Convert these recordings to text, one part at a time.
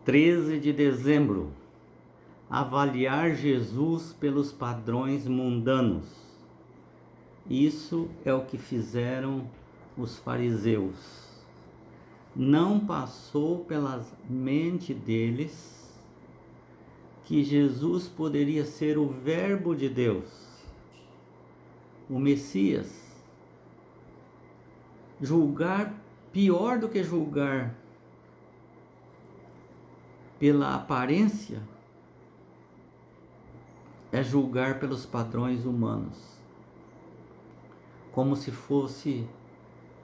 13 de dezembro. Avaliar Jesus pelos padrões mundanos. Isso é o que fizeram os fariseus. Não passou pela mente deles que Jesus poderia ser o Verbo de Deus, o Messias. Julgar, pior do que julgar pela aparência, é julgar pelos padrões humanos, como se fosse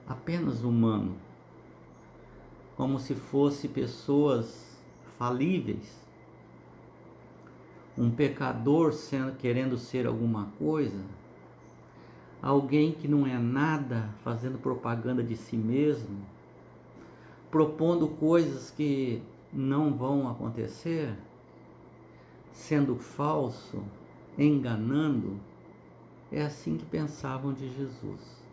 apenas humano, como se fosse pessoas falíveis, um pecador querendo ser alguma coisa, alguém que não é nada, fazendo propaganda de si mesmo, propondo coisas que não vão acontecer, sendo falso, enganando. É assim que pensavam de Jesus,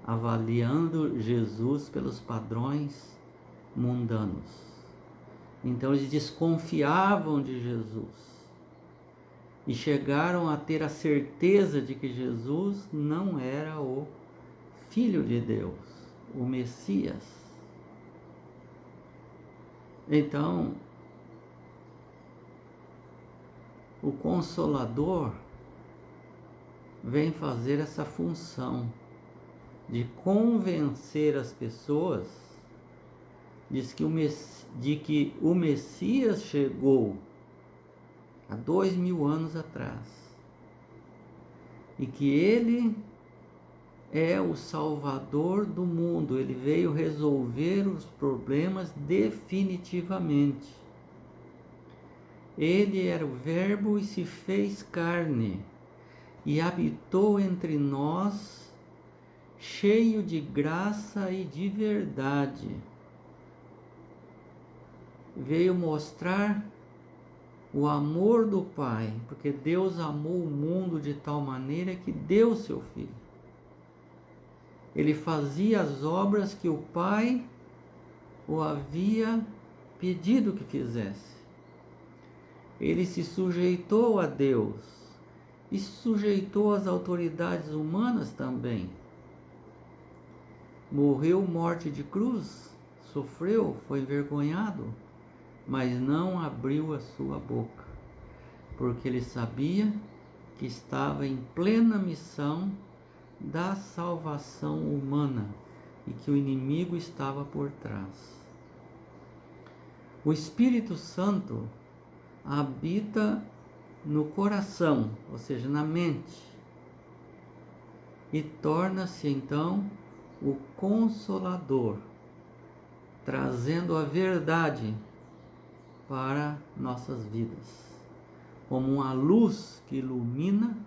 avaliando Jesus pelos padrões mundanos. Então eles desconfiavam de Jesus e chegaram a ter a certeza de que Jesus não era o Filho de Deus, o Messias. Então, o Consolador vem fazer essa função de convencer as pessoas de que o Messias chegou há 2000 anos atrás e que ele é o Salvador do mundo. Ele veio resolver os problemas definitivamente. Ele era o Verbo e se fez carne e habitou entre nós, cheio de graça e de verdade. Veio mostrar o amor do Pai, porque Deus amou o mundo de tal maneira que deu seu Filho. Ele fazia as obras que o Pai o havia pedido que fizesse. Ele se sujeitou a Deus e se sujeitou às autoridades humanas também. Morreu morte de cruz, sofreu, foi envergonhado, mas não abriu a sua boca, porque ele sabia que estava em plena missão da salvação humana e que o inimigo estava por trás. O Espírito Santo habita no coração, ou seja, na mente, e torna-se então o Consolador, trazendo a verdade para nossas vidas, como uma luz que ilumina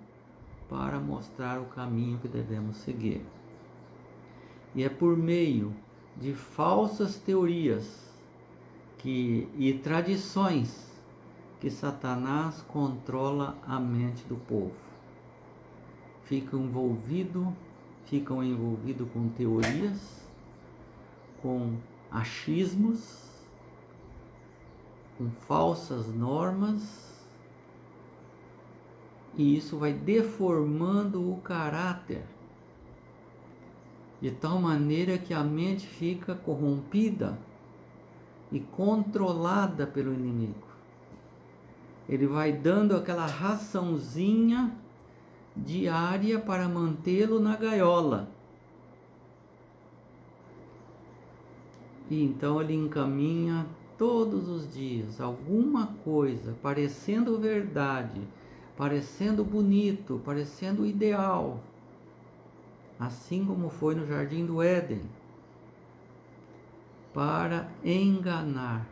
para mostrar o caminho que devemos seguir. E é por meio de falsas teorias e tradições que Satanás controla a mente do povo. Ficam envolvidos com teorias, com achismos, com falsas normas, e isso vai deformando o caráter de tal maneira que a mente fica corrompida e controlada pelo inimigo. Ele vai dando aquela raçãozinha diária para mantê-lo na gaiola. E então ele encaminha todos os dias alguma coisa parecendo verdade, parecendo bonito, parecendo ideal, assim como foi no Jardim do Éden, para enganar.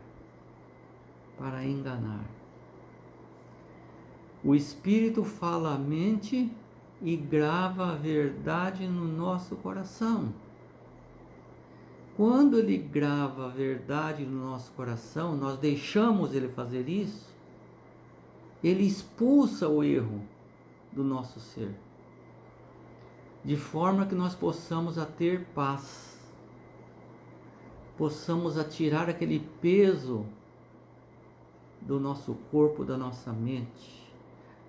O Espírito fala a mente e grava a verdade no nosso coração. Quando ele grava a verdade no nosso coração, nós deixamos ele fazer isso, ele expulsa o erro do nosso ser, de forma que nós possamos ter paz. possamos atirar aquele peso do nosso corpo, da nossa mente,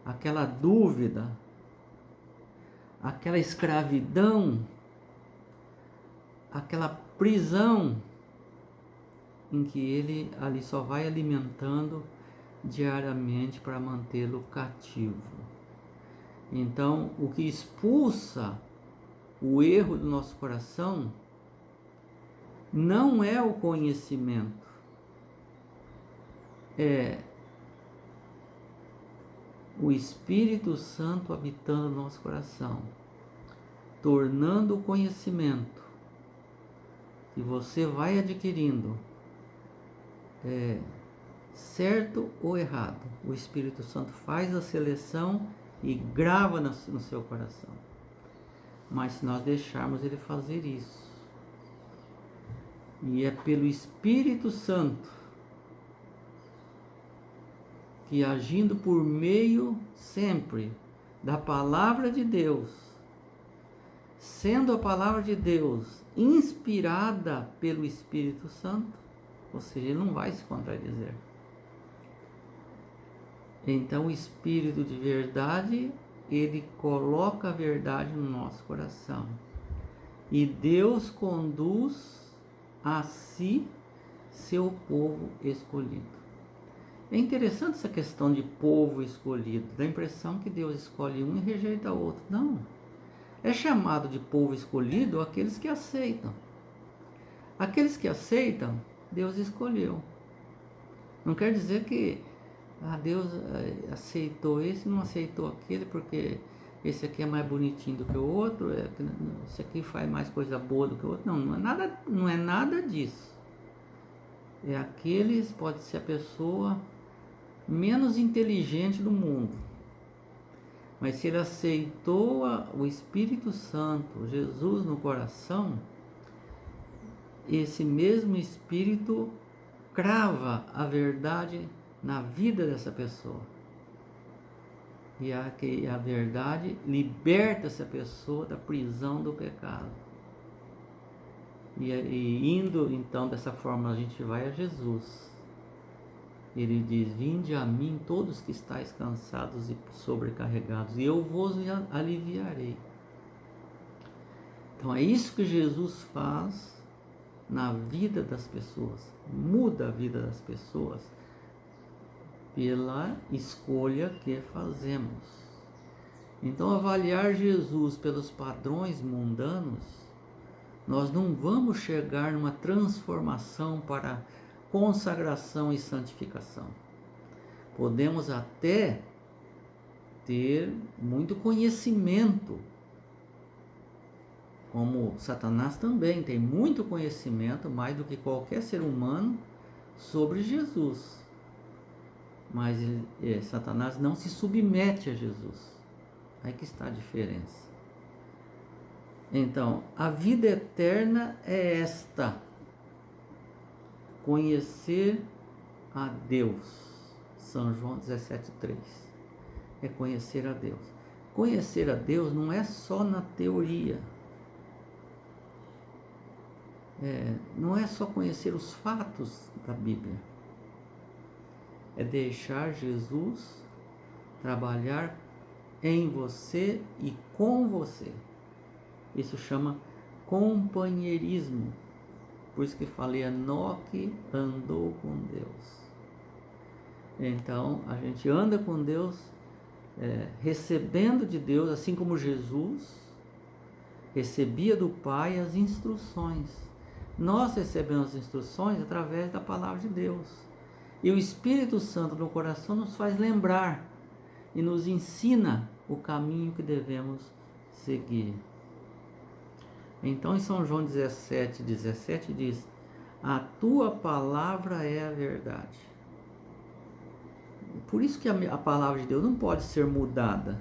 aquela dúvida, aquela escravidão, aquela prisão em que ele ali só vai alimentando diariamente para mantê-lo cativo. Então, o que expulsa o erro do nosso coração não é o conhecimento, é o Espírito Santo habitando no nosso coração, tornando o conhecimento que você vai adquirindo certo ou errado. O Espírito Santo faz a seleção e grava no seu coração. Mas se nós deixarmos ele fazer isso, e é pelo Espírito Santo que, agindo por meio sempre da palavra de Deus, sendo a palavra de Deus inspirada pelo Espírito Santo, ou seja, ele não vai se contradizer. Então o Espírito de verdade, ele coloca a verdade no nosso coração. E Deus conduz a si seu povo escolhido. É interessante essa questão de povo escolhido. Dá a impressão que Deus escolhe um e rejeita o outro. Não. É chamado de povo escolhido aqueles que aceitam. Aqueles que aceitam, Deus escolheu. Não quer dizer que Deus aceitou esse e não aceitou aquele porque esse aqui é mais bonitinho do que o outro, esse aqui faz mais coisa boa do que o outro. Não, não é nada disso. É aqueles, pode ser a pessoa menos inteligente do mundo, mas se ele aceitou o Espírito Santo, Jesus no coração, esse mesmo Espírito crava a verdade na vida dessa pessoa. E a verdade liberta essa pessoa da prisão do pecado. E indo então dessa forma, a gente vai a Jesus. Ele diz: vinde a mim todos que estáis cansados e sobrecarregados, e eu vos aliviarei. Então é isso que Jesus faz na vida das pessoas. Muda a vida das pessoas pela escolha que fazemos. Então, avaliar Jesus pelos padrões mundanos, nós não vamos chegar numa transformação para consagração e santificação. Podemos até ter muito conhecimento, como Satanás também tem muito conhecimento, mais do que qualquer ser humano, sobre Jesus. Mas Satanás não se submete a Jesus. Aí que está a diferença. Então, a vida eterna é esta: conhecer a Deus. São João 17,3. É conhecer a Deus. Conhecer a Deus não é só na teoria. Não é só conhecer os fatos da Bíblia. É deixar Jesus trabalhar em você e com você. Isso chama companheirismo. Por isso que falei, Enoque andou com Deus. Então, a gente anda com Deus, recebendo de Deus, assim como Jesus recebia do Pai as instruções. Nós recebemos as instruções através da palavra de Deus. E o Espírito Santo no coração nos faz lembrar e nos ensina o caminho que devemos seguir. Então, em São João 17 diz: a tua palavra é a verdade. Por isso que a palavra de Deus não pode ser mudada.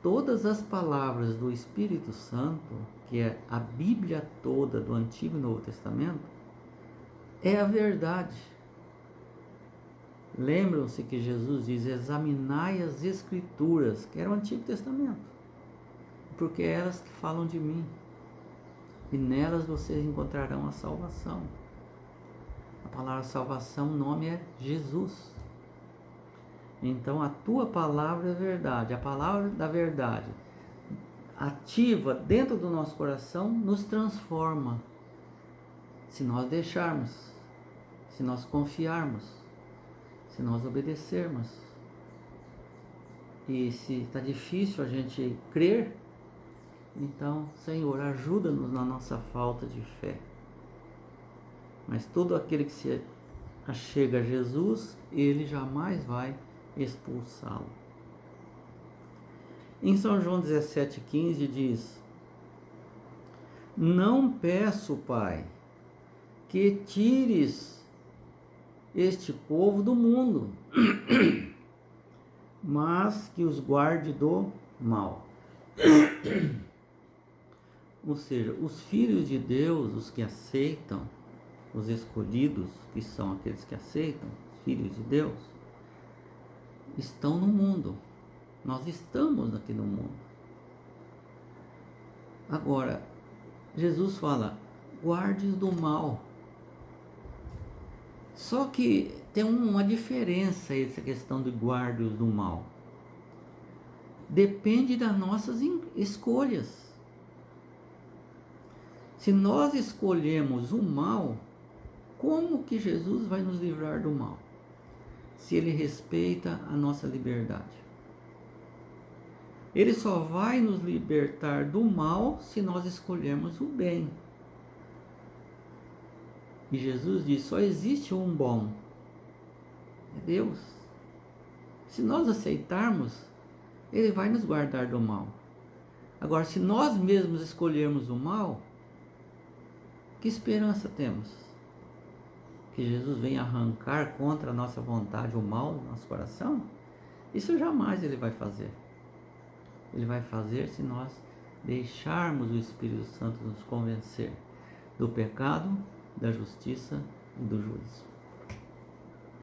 Todas as palavras do Espírito Santo, que é a Bíblia toda do Antigo e Novo Testamento, é a verdade. Lembram-se que Jesus diz: examinai as Escrituras, que era o Antigo Testamento, porque é elas que falam de mim. e nelas vocês encontrarão a salvação. A palavra salvação, o nome é Jesus. Então a tua palavra é verdade, a palavra da verdade ativa dentro do nosso coração nos transforma. Se nós deixarmos, se nós confiarmos, se nós obedecermos. E se está difícil a gente crer, então, Senhor, ajuda-nos na nossa falta de fé. Mas todo aquele que se achega a Jesus, ele jamais vai expulsá-lo. Em São João 17,15 diz: não peço, Pai, que tires este povo do mundo, mas que os guarde do mal. Ou seja, os filhos de Deus, os que aceitam, os escolhidos, que são aqueles que aceitam, os filhos de Deus, estão no mundo. Nós estamos aqui no mundo. Agora, Jesus fala, guardes do mal. Só que tem uma diferença essa questão de guardas do mal. Depende das nossas escolhas. Se nós escolhemos o mal, como que Jesus vai nos livrar do mal? Se ele respeita a nossa liberdade. Ele só vai nos libertar do mal se nós escolhermos o bem. E Jesus diz, só existe um bom, é Deus. Se nós aceitarmos, ele vai nos guardar do mal. Agora, se nós mesmos escolhermos o mal, que esperança temos? Que Jesus venha arrancar contra a nossa vontade o mal do nosso coração? Isso jamais ele vai fazer. Ele vai fazer se nós deixarmos o Espírito Santo nos convencer do pecado, da justiça e do juízo.